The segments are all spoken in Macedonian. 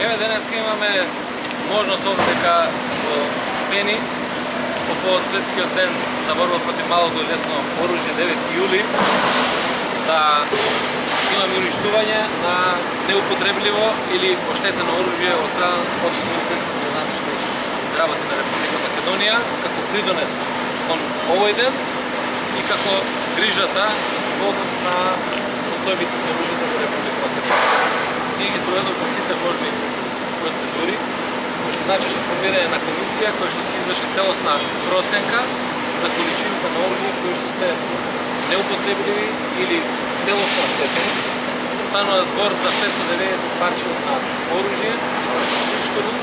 Еве денеска имаме можност овде дека во Пени по повод светскиот ден за борба против малото и лесно оружје 9 јули да имаме уништување на неупотребливо или оштетено оружје од Министерството за внатрешни работи на Република Македонија како придонес кон овој ден и како грижата во однос на постојбите со оружјето во Република Македонија. Ние ги спроведуваме сите можни процедури, кои се значеше формирање на комисија која што ќе изврши целосна проценка за количината на оружје кои што се неупотребливи или целосно оштетени. Станува збор за 590 парче на оружје, пиштоли,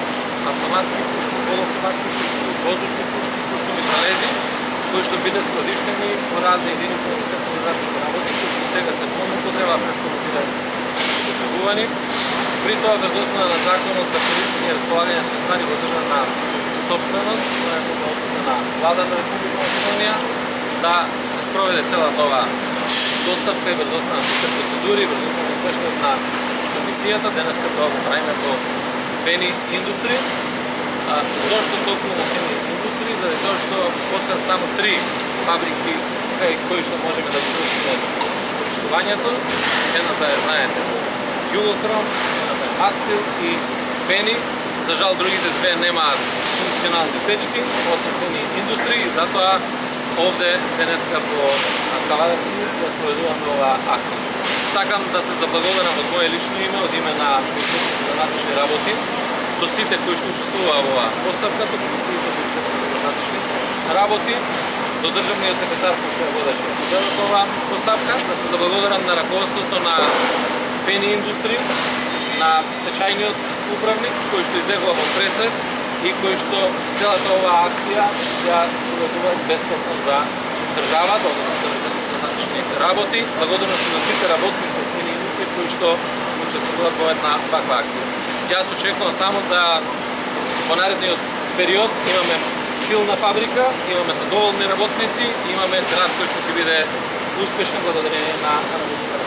автоматски пушки, полуавтоматски пушки, воздушни пушки, пушкомитралези, кои што биде складиштени во разни единици на Министерството за внатрешни работи, кои што сега се во употреба, претходно биле употребувани. При тоа врз основа на законот за користење и располагање со ствари во државна собственост, донесен на одлука на Влада на Република Македонија, да се спроведе целата ова достапка и врз основа на сите процедури, врз основа на извештајот на комисијата, денеска тоа го правиме во Пени Индустри. Зошто токму во Пени Индустри? Заради тоа што постојат само 3 фабрики кај кои што можеме да извршиме уништувањето. Едната е, знаете, Југохром, едната е Акстил и Пени. За жал, другите две немаат функционални печки, освен Пени Индустри, и затоа овде денеска во Кавадарци ја спроведуваме оваа акција. Сакам да се заблагодарам од моје лично име, од име на Министерството за внатрешни работи, до сите кои што учествуваа во оваа постапка, до комисиите на Министерството за внатрешни работи, до државниот секретар кој што ја водеше целата оваа постапка, да се заблагодарам на раководството на Пени Индустри, на стечајниот управник кој што излегува во пресред и кој што целата оваа акција ја спроведува бесплатно за државата, односно за Министерството за внатрешни работи. Благодарност на сите работници од Пени Индустри кои што учествуваат во една ваква акција. Јас очекувам само да во наредниот период имаме силна фабрика, имаме задоволни работници, имаме град кој што ќе биде успешен благодарение на работите на